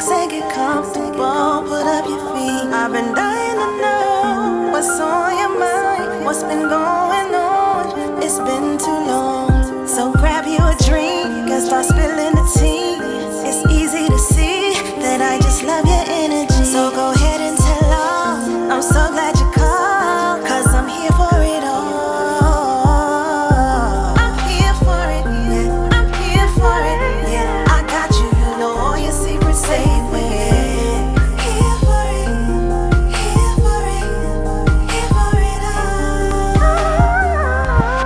Relax and get comfortable, put up your feet. I've been dying to know what's on your mind, what's been going on. It's been too long, so grab you a drink and start spilling the tea. It's easy to see that I just love your energy. So go ahead and tell all. I'm so glad you called, cause I'm here for it all. I'm here for it, yeah. I'm here for it, yeah. I got you, you know all your secrets safe with. Here for it, here for it, here for it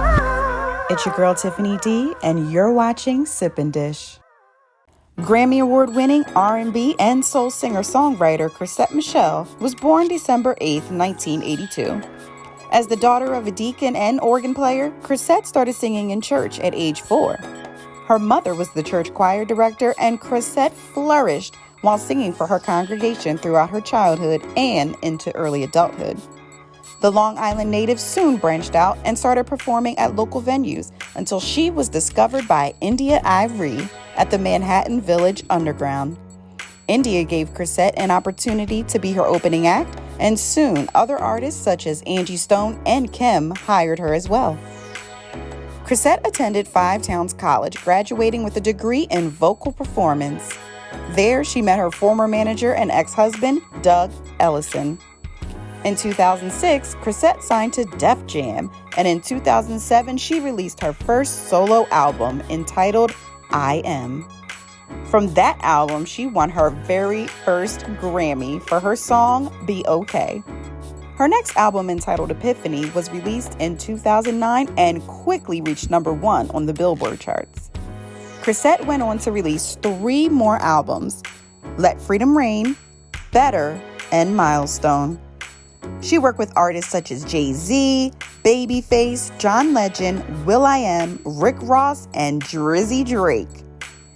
all. It's your girl Tiffany D, and you're watching Sip and Dish. Grammy Award-winning R&B and soul singer-songwriter Chrisette Michele was born December 8, 1982. As the daughter of a deacon and organ player, Chrisette started singing in church at age 4. Her mother was the church choir director, and Chrisette flourished while singing for her congregation throughout her childhood and into early adulthood. The Long Island native soon branched out and started performing at local venues until she was discovered by India Ivory at the Manhattan Village Underground. India gave Chrisette an opportunity to be her opening act, and soon other artists such as Angie Stone and Kim hired her as well. Chrisette attended Five Towns College, graduating with a degree in vocal performance. There, she met her former manager and ex-husband, Doug Ellison. In 2006, Chrisette signed to Def Jam, and in 2007, she released her first solo album entitled I Am. From that album, she won her very first Grammy for her song Be Okay. Her next album, entitled Epiphany, was released in 2009 and quickly reached number 1 on the Billboard charts. Chrisette went on to release 3 more albums: Let Freedom Reign, Better, and Milestone. She worked with artists such as Jay-Z, Babyface, John Legend, will.i.am, Rick Ross, and Drizzy Drake.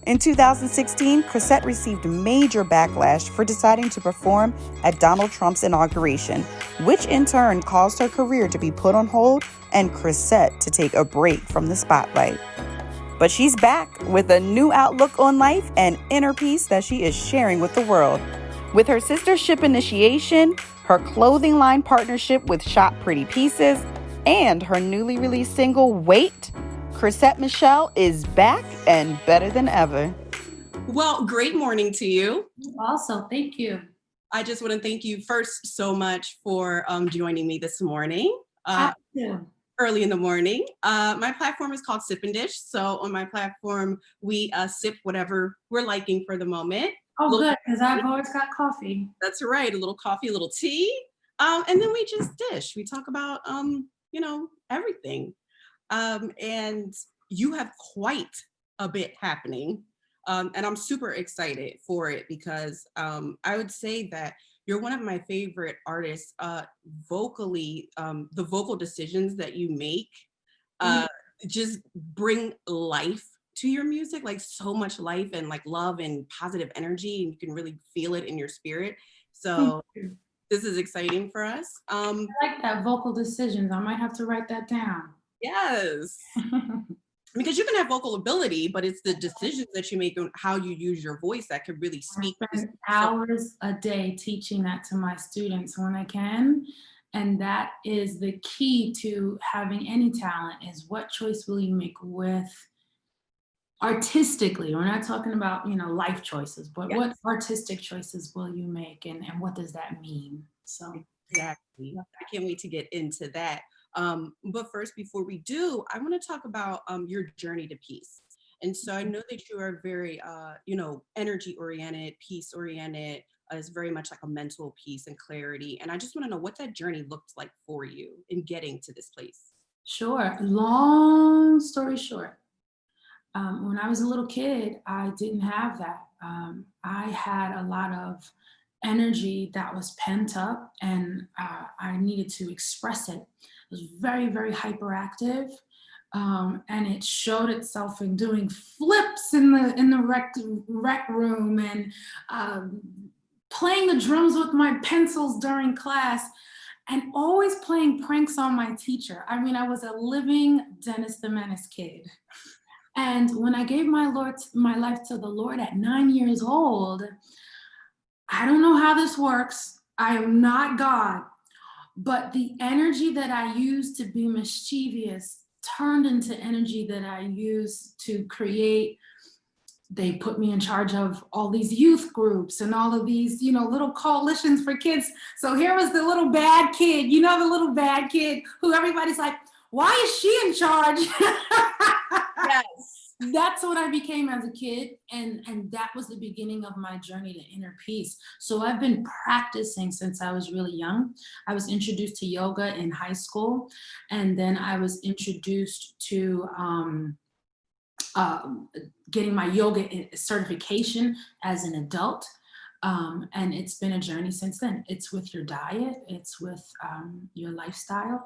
In 2016, Chrisette received major backlash for deciding to perform at Donald Trump's inauguration, which in turn caused her career to be put on hold and Chrisette to take a break from the spotlight. But she's back with a new outlook on life and inner peace that she is sharing with the world. With her sister Ship Initiation, her clothing line partnership with Shop Pretty Pieces, and her newly released single, Wait, Chrisette Michele is back and better than ever. Well, great morning to you. Also, thank you. I just want to thank you first so much for joining me this morning, early in the morning. My platform is called Sip and Dish. So on my platform, we sip whatever we're liking for the moment. Oh, good, because I've always got coffee. That's right. A little coffee, a little tea. And then we just dish. We talk about, everything. And you have quite a bit happening. And I'm super excited for it because I would say that you're one of my favorite artists. Vocally, the vocal decisions that you make just bring life to your music, like so much life and like love and positive energy, and you can really feel it in your spirit. So this is exciting for us. I like that, vocal decisions. I might have to write that down. Yes. Because you can have vocal ability, but it's the decisions that you make and how you use your voice that could really speak. I spend hours a day teaching that to my students when I can. And that is the key to having any talent, is what choice will you make with artistically. We're not talking about, life choices, but what artistic choices will you make, and what does that mean? So exactly. I can't wait to get into that. But first, before we do, I want to talk about your journey to peace. And so I know that you are very, energy oriented, peace oriented. It's very much like a mental peace and clarity. And I just want to know what that journey looked like for you in getting to this place. Sure. Long story short, when I was a little kid, I didn't have that. I had a lot of energy that was pent up, and I needed to express it. It was very, very hyperactive, and it showed itself in doing flips in the rec room, and playing the drums with my pencils during class, and always playing pranks on my teacher. I mean, I was a living Dennis the Menace kid. And when I gave my life to the Lord at 9 years old, I don't know how this works. I am not God, but the energy that I used to be mischievous turned into energy that I used to create. They put me in charge of all these youth groups and all of these, little coalitions for kids. So here was the little bad kid, the little bad kid who everybody's like, why is she in charge? Yes. That's what I became as a kid. And that was the beginning of my journey to inner peace. So I've been practicing since I was really young. I was introduced to yoga in high school. And then I was introduced to getting my yoga certification as an adult. And it's been a journey since then. It's with your diet, it's with your lifestyle,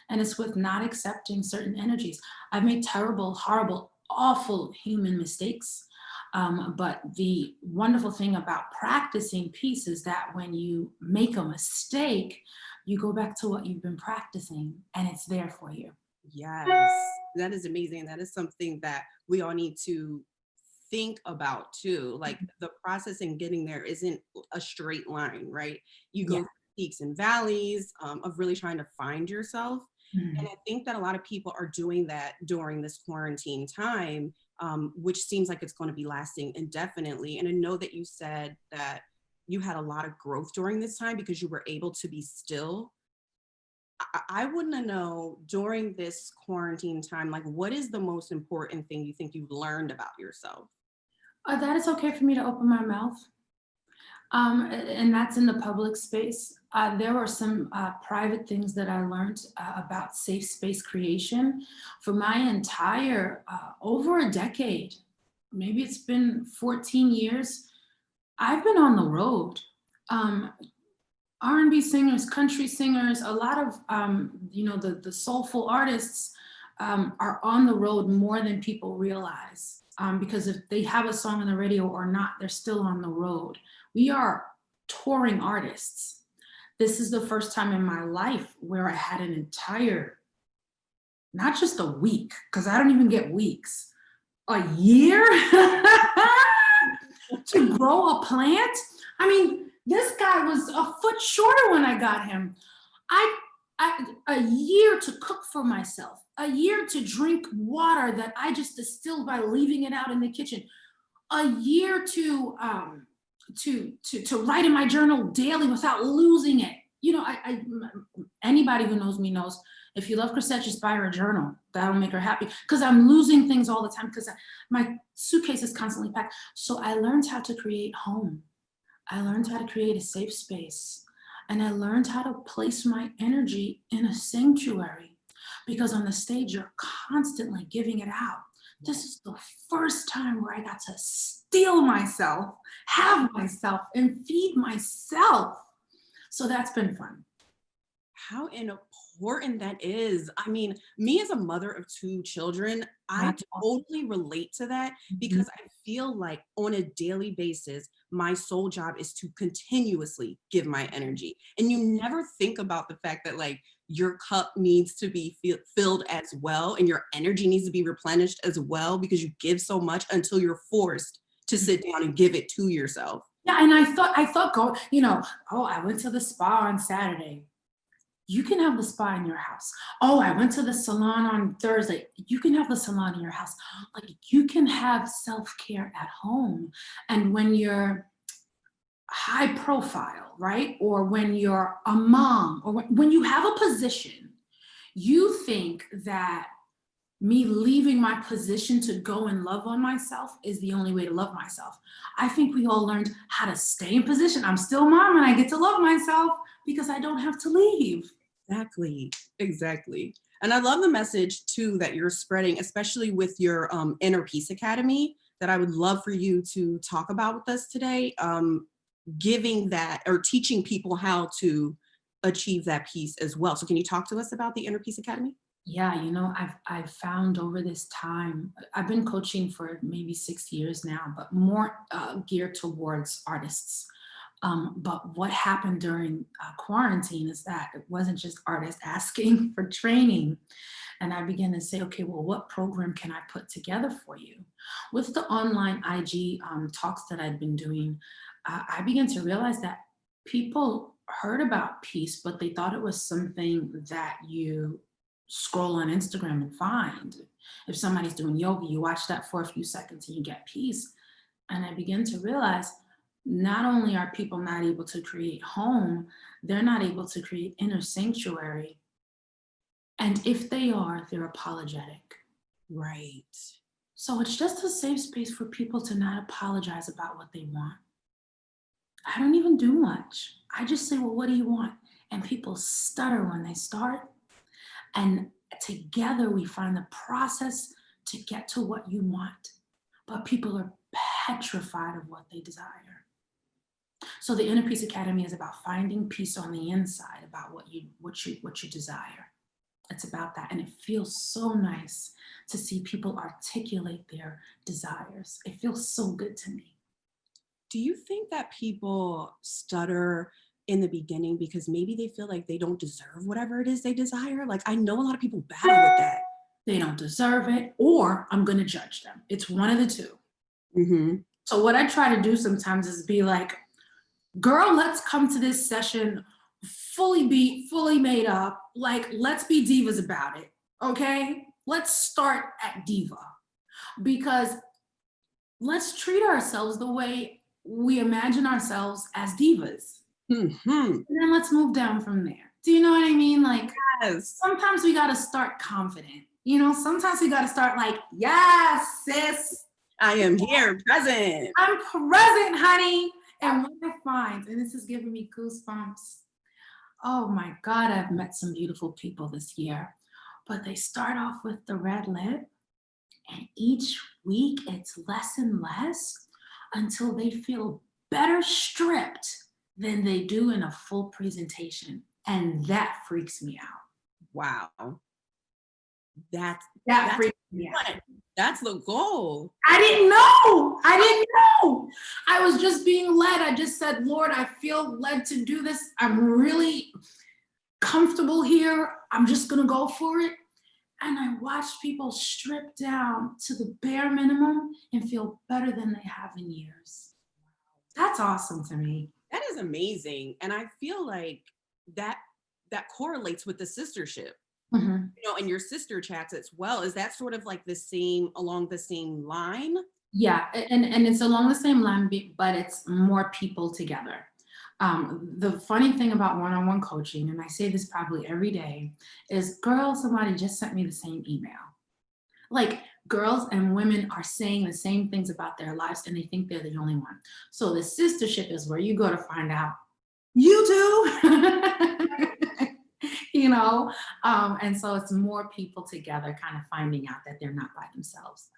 and it's with not accepting certain energies. I've made terrible, horrible, awful human mistakes. But the wonderful thing about practicing peace is that when you make a mistake, you go back to what you've been practicing and it's there for you. Yes, that is amazing. That is something that we all need to think about too. Like the process in getting there isn't a straight line, right? You go Yeah. through peaks and valleys of really trying to find yourself. Mhm. And I think that a lot of people are doing that during this quarantine time, which seems like it's going to be lasting indefinitely. And I know that you said that you had a lot of growth during this time because you were able to be still. I want to know during this quarantine time, like what is the most important thing you think you've learned about yourself? That it's okay for me to open my mouth. And that's in the public space. There were some private things that I learned about safe space creation for my entire, over a decade. Maybe it's been 14 years. I've been on the road. Um, R&B singers, country singers, a lot of, the soulful artists are on the road more than people realize. Because if they have a song on the radio or not, they're still on the road. We are touring artists. This is the first time in my life where I had an entire, not just a week, because I don't even get weeks, a year to grow a plant. I mean, this guy was a foot shorter when I got him. A year to cook for myself, a year to drink water that I just distilled by leaving it out in the kitchen, a year to write in my journal daily without losing it. Anybody who knows me knows if you love Chrisette, just buy her a journal. That'll make her happy because I'm losing things all the time because my suitcase is constantly packed. So I learned how to create home. I learned how to create a safe space. And I learned how to place my energy in a sanctuary because on the stage, you're constantly giving it out. This is the first time where I got to steal myself, have myself, and feed myself. So that's been fun. How important that is. I mean, me as a mother of two children, I That's awesome. totally relate to that because I feel like on a daily basis, my sole job is to continuously give my energy. And you never think about the fact that like your cup needs to be filled as well and your energy needs to be replenished as well because you give so much until you're forced to sit down and give it to yourself. Yeah, and I thought, I went to the spa on Saturday. You can have the spa in your house. Oh, I went to the salon on Thursday. You can have the salon in your house. Like you can have self-care at home. And when you're high profile, right? Or when you're a mom, or when you have a position, you think that me leaving my position to go and love on myself is the only way to love myself. I think we all learned how to stay in position. I'm still mom and I get to love myself because I don't have to leave. Exactly. And I love the message too that you're spreading, especially with your Inner Peace Academy, that I would love for you to talk about with us today. Giving that or teaching people how to achieve that peace as well. So can you talk to us about the Inner Peace Academy? Yeah, I've found over this time, I've been coaching for maybe 6 years now, but more geared towards artists. But what happened during quarantine is that it wasn't just artists asking for training. And I began to say, okay, well, what program can I put together for you? With the online IG talks that I'd been doing, I began to realize that people heard about peace, but they thought it was something that you scroll on Instagram and find. If somebody's doing yoga, you watch that for a few seconds and you get peace. And I began to realize not only are people not able to create home, they're not able to create inner sanctuary. And if they are, they're apologetic. Right. So it's just a safe space for people to not apologize about what they want. I don't even do much. I just say, well, what do you want? And people stutter when they start. And together we find the process to get to what you want. But people are petrified of what they desire. So the Inner Peace Academy is about finding peace on the inside, about what you desire. It's about that. And it feels so nice to see people articulate their desires. It feels so good to me. Do you think that people stutter in the beginning because maybe they feel like they don't deserve whatever it is they desire? Like, I know a lot of people battle with that. They don't deserve it, or I'm going to judge them. It's one of the two. Mm-hmm. So what I try to do sometimes is be like, girl, let's come to this session fully made up. Like, let's be divas about it, okay? Let's start at diva, because let's treat ourselves the way we imagine ourselves as divas. Mm-hmm. And then let's move down from there. Do you know what I mean? Like, Yes. sometimes we got to start confident. You know, sometimes we got to start like, yes, sis, I am here, present. I'm present, honey. And what I find, and this is giving me goosebumps. Oh my God, I've met some beautiful people this year, but they start off with the red lip, and each week it's less and less until they feel better stripped than they do in a full presentation. And that freaks me out. Wow. That's Freaks me out. what? That's the goal. I didn't know. I was just being led. I just said, Lord, I feel led to do this. I'm really comfortable here. I'm just going to go for it. And I watched people strip down to the bare minimum and feel better than they have in years. That's awesome to me. That is amazing. And I feel like that correlates with the sistership. Mm-hmm. You know, and your sister chats as well. Is that sort of like along the same line? Yeah, and it's along the same line, but it's more people together. The funny thing about one-on-one coaching, and I say this probably every day, is girl, somebody just sent me the same email. Like, girls and women are saying the same things about their lives and they think they're the only one. So the sistership is where you go to find out, you too. You know, and so it's more people together kind of finding out that they're not by themselves.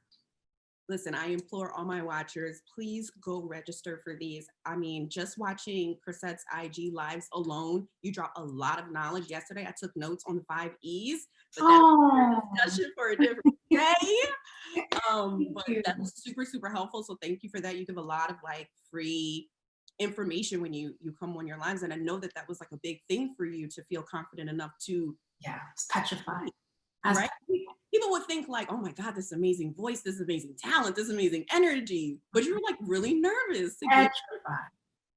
Listen, I implore all my watchers, please go register for these. I mean, just watching Chrisette's IG lives alone, you drop a lot of knowledge. Yesterday, I took notes on the 5 E's, but that's a discussion for a different day. But that was super, super helpful. So thank you for that. You give a lot of like free information when you come on your lives. And I know that was like a big thing for you to feel confident enough to. Yeah, it's petrified. Right? People would think like, oh my God, this amazing voice, this amazing talent, this amazing energy. But you were like really nervous.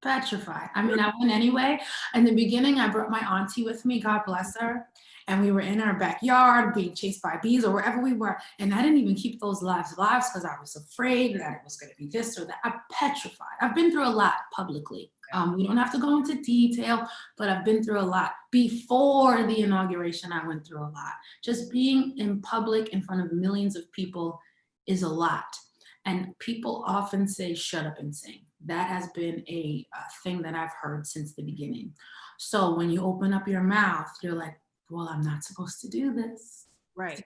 Petrified. I mean, I went anyway. In the beginning, I brought my auntie with me, God bless her. And we were in our backyard being chased by bees or wherever we were. And I didn't even keep those lives because I was afraid that it was going to be this or that. I'm petrified. I've been through a lot publicly. We don't have to go into detail, but I've been through a lot. Before the inauguration, I went through a lot. Just being in public in front of millions of people is a lot. And people often say, shut up and sing. That has been a thing that I've heard since the beginning. So when you open up your mouth, you're like, well, I'm not supposed to do this. Right.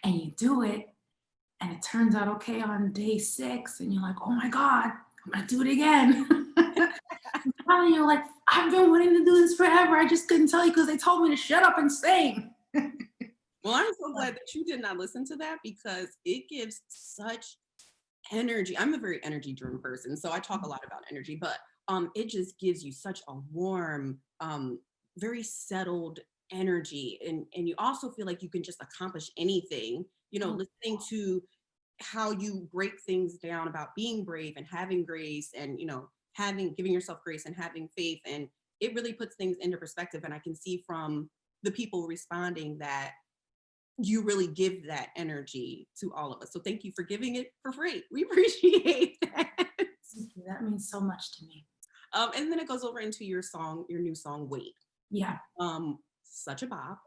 And you do it, and it turns out okay on day 6, and you're like, oh my God, I'm gonna do it again. And you're like, I've been wanting to do this forever. I just couldn't tell you because they told me to shut up and sing. Well, I'm so glad that you did not listen to that, because it gives such energy. I'm a very energy driven person, so I talk a lot about energy, but it just gives you such a warm, very settled energy, and you also feel like you can just accomplish anything. You know, listening to how you break things down about being brave and having grace, and you know, giving yourself grace and having faith, and it really puts things into perspective. And I can see from the people responding that you really give that energy to all of us. So thank you for giving it for free. We appreciate that. Thank you. That means so much to me. And then it goes over into your new song, Wait. Yeah. Such a bop.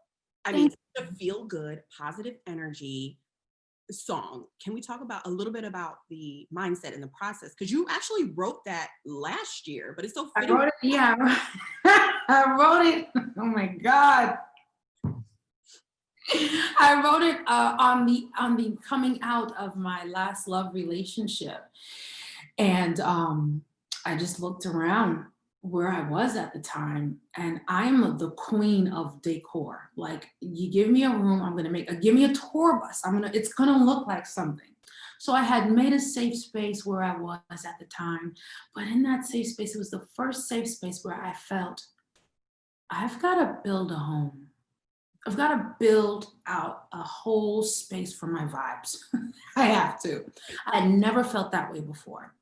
I mean, such a feel good, positive energy song. Can we talk a little bit about the mindset and the process? Because you actually wrote that last year, but it's so I fitting. wrote it. Yeah. I wrote it. Oh my God. I wrote it on the coming out of my last love relationship. And I just looked around where I was at the time, and I'm the queen of decor. Like, you give me a room, I'm gonna give me a tour bus. It's gonna look like something. So I had made a safe space where I was at the time, but in that safe space, it was the first safe space where I felt I've got to build a home. I've got to build out a whole space for my vibes. I have to. I had never felt that way before.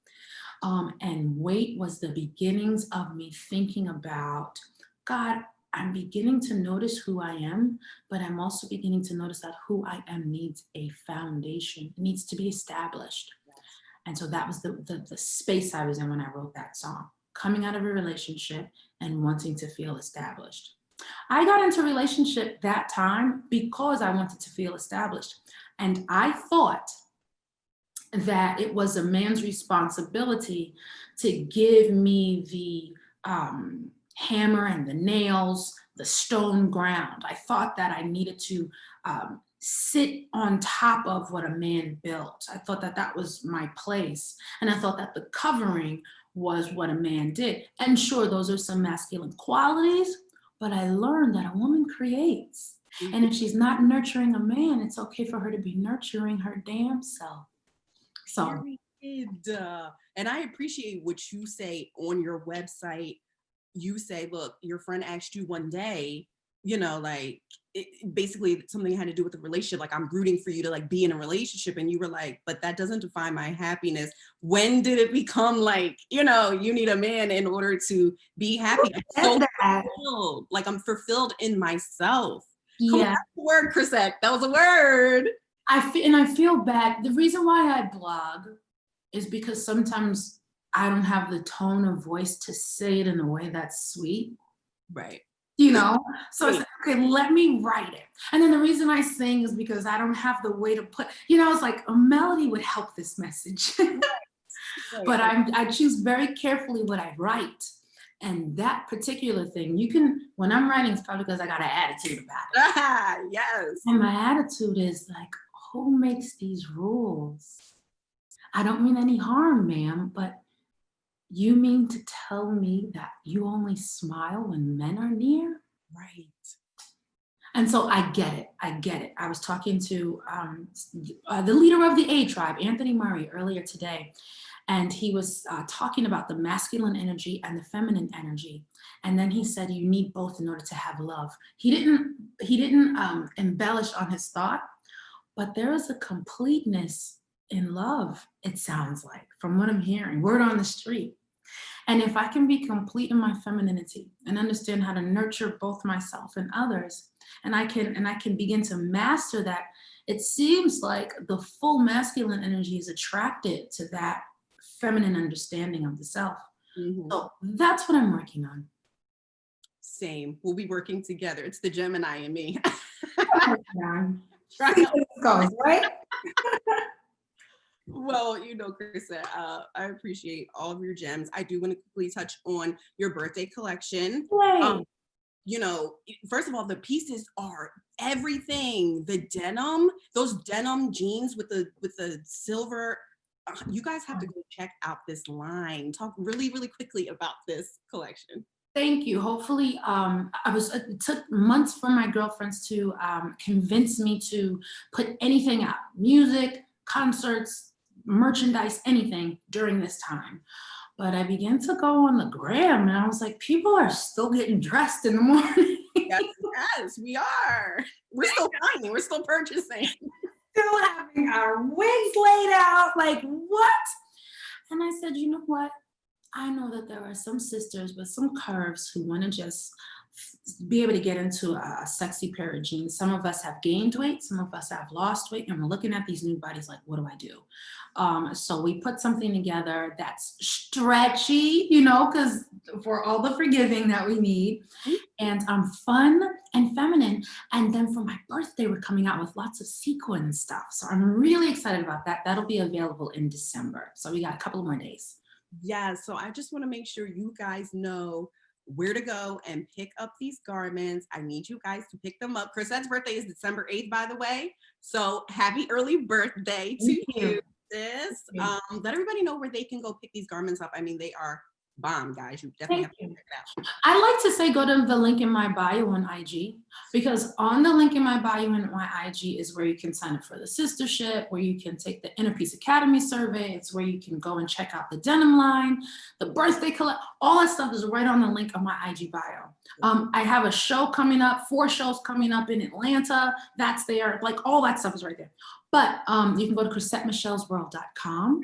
And Wait was the beginnings of me thinking about, God, I'm beginning to notice who I am, but I'm also beginning to notice that who I am needs a foundation, needs to be established. And so that was the space I was in when I wrote that song, coming out of a relationship and wanting to feel established. I got into a relationship that time because I wanted to feel established. And I thought that it was a man's responsibility to give me the hammer and the nails, the stone ground. I thought that I needed to sit on top of what a man built. I thought that that was my place. And I thought that the covering was what a man did. And sure, those are some masculine qualities, but I learned that a woman creates. And if she's not nurturing a man, it's okay for her to be nurturing her damn self. So, and I appreciate what you say on your website. You say, look, your friend asked you one day, like, basically something had to do with the relationship. Like, I'm rooting for you to like be in a relationship. And you were like, but that doesn't define my happiness. When did it become like, you need a man in order to be happy? I'm so fulfilled. Like, I'm fulfilled in myself. Yeah. That's the word, Chrisette. That was a word. I feel bad. The reason why I blog is because sometimes I don't have the tone of voice to say it in a way that's sweet. Right. So I said, okay, let me write it. And then the reason I sing is because I don't have the way to put, it's like a melody would help this message. Right. But I choose very carefully what I write. And that particular thing, when I'm writing, it's probably because I got an attitude about it. Yes. And my attitude is like, who makes these rules? I don't mean any harm, ma'am, but you mean to tell me that you only smile when men are near? Right. And so I get it. I was talking to the leader of the A Tribe, Anthony Murray, earlier today, and he was talking about the masculine energy and the feminine energy. And then he said, you need both in order to have love. He didn't embellish on his thought, but there is a completeness in love, it sounds like, from what I'm hearing, word on the street. And if I can be complete in my femininity and understand how to nurture both myself and others, and I can begin to master that, it seems like the full masculine energy is attracted to that feminine understanding of the self. Mm-hmm. So that's what I'm working on. Same. We'll be working together. It's the Gemini in me. Right? Well, Chrisette, I appreciate all of your gems. I do want to quickly touch on your birthday collection. Right. First of all, the pieces are everything. The denim, those denim jeans with the silver. You guys have to go check out this line. Talk really, really quickly about this collection. Thank you. Hopefully, it took months for my girlfriends to convince me to put anything out, music, concerts, merchandise, anything during this time. But I began to go on the gram and I was like, people are still getting dressed in the morning. Yes, we are. We're still buying, we're still purchasing. Still having our wigs laid out, like what? And I said, you know what? I know that there are some sisters with some curves who want to just be able to get into a sexy pair of jeans. Some of us have gained weight, some of us have lost weight, and we're looking at these new bodies like, what do I do? So we put something together that's stretchy, because for all the forgiving that we need, and fun and feminine. And then for my birthday, we're coming out with lots of sequin stuff. So I'm really excited about that. That'll be available in December. So we got a couple more days. Yeah, so I just want to make sure you guys know where to go and pick up these garments. I need you guys to pick them up. Chrisette's birthday is December 8th, by the way. So happy early birthday to you, sis. Let everybody know where they can go pick these garments up. I mean, they are bomb, guys. You definitely have to check it out. I like to say go to the link in my bio on IG, because on the link in my bio on my IG is where you can sign up for the sistership, where you can take the Inner Peace Academy survey. It's where you can go and check out the denim line, the birthday collect. All that stuff is right on the link on my IG bio. I have a show coming up, 4 shows coming up in Atlanta. That's there. Like all that stuff is right there. But you can go to ChrisetteMichelle'sWorld.com,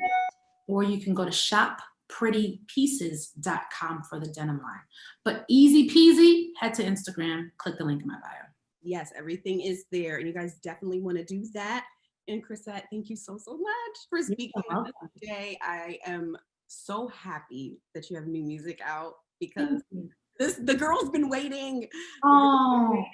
or you can go to shopprettypieces.com for the denim line. But easy peasy, head to Instagram, click the link in my bio. Yes, everything is there. And you guys definitely want to do that. And Chrisette, thank you so much for speaking with us today. I am so happy that you have new music out, because the girl's been waiting. Oh,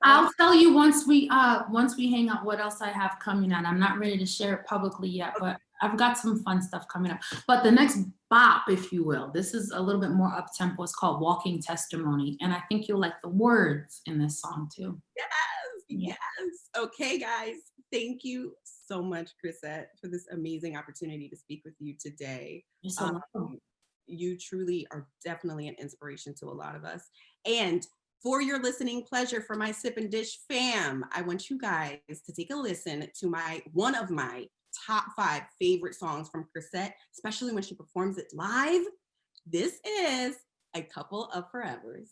I'll tell you once we hang out what else I have coming out. I'm not ready to share it publicly yet, but I've got some fun stuff coming up. But the next bop, if you will, this is a little bit more up-tempo. It's called Walking Testimony. And I think you'll like the words in this song too. Yes. Okay, guys. Thank you so much, Chrisette, for this amazing opportunity to speak with you today. You're so welcome. You truly are definitely an inspiration to a lot of us. And for your listening pleasure, for my Sip and Dish fam, I want you guys to take a listen to one of my top 5 favorite songs from Chrisette, especially when she performs it live. This is A Couple of Forevers.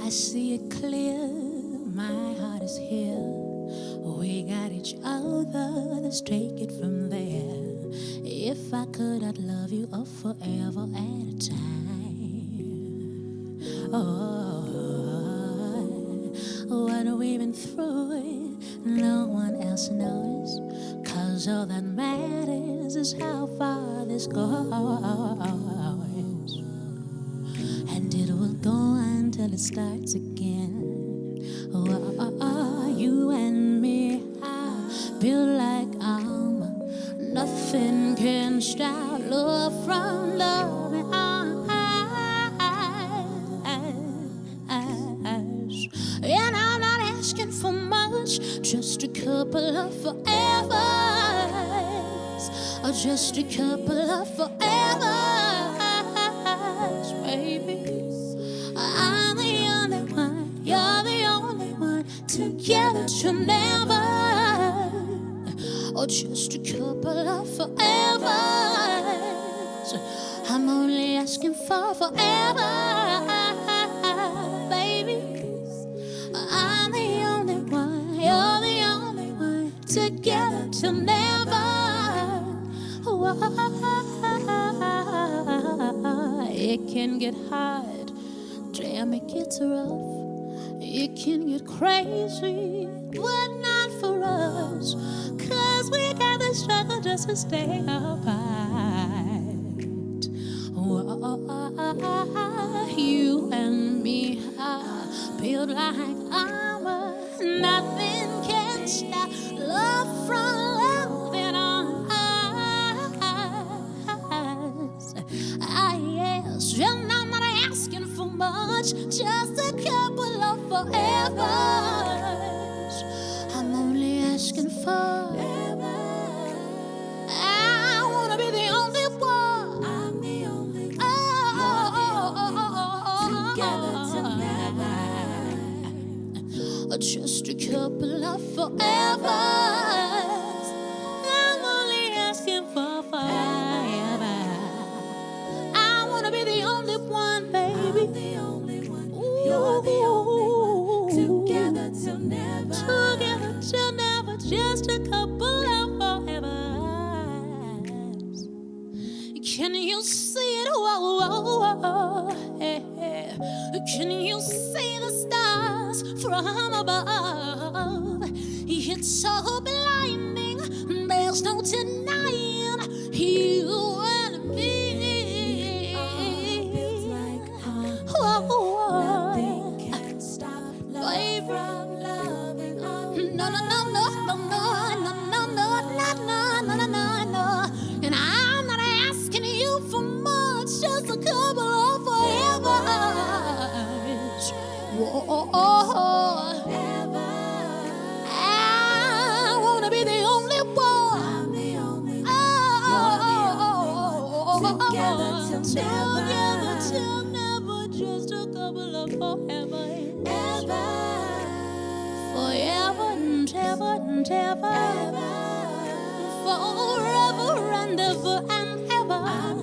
I see it clear, my heart is here. We got each other, let's take it from there. If I could, I'd love you up forever at a time. Oh, what we've been through, no one else knows. 'Cause all that matters is how far this goes. And it will go until it starts again. You and me, I feel like nothing can stop love from loving us. And I'm not asking for much, just a couple of forevers, or just a couple of forevers, baby. I'm the only one, you're the only one, together to never, or just a couple of forevers. I'm only asking for forever, baby. I'm the only one, you're the only one, together to never. It can get hard, damn, it gets rough. It can get crazy, but not for us. 'Cause we got the struggle just to stay apart. You and me are built like armor. Nothing can stop love from loving on us. Yes, and I'm not asking for much, just a couple of forevers. I'm only asking for. I wanna be the only one. I'm the only one. Together to never. Just a couple of forevers. I'm only asking just a couple of forevers. Can you see it? Whoa, whoa, whoa. Hey, hey. Can you see the stars from above? It's so blinding, there's no denying you and me. Whoa, whoa. Nothing can stop love from loving on. No, no, no, no, no, no, no, no, no, no, no, no, no, no. And I'm not asking you for much, just a couple of forevers. Whoa. I wanna be the only one. I'm the only one. Together till never, just a couple of forevers. Forever and ever and ever. Forever and ever and ever.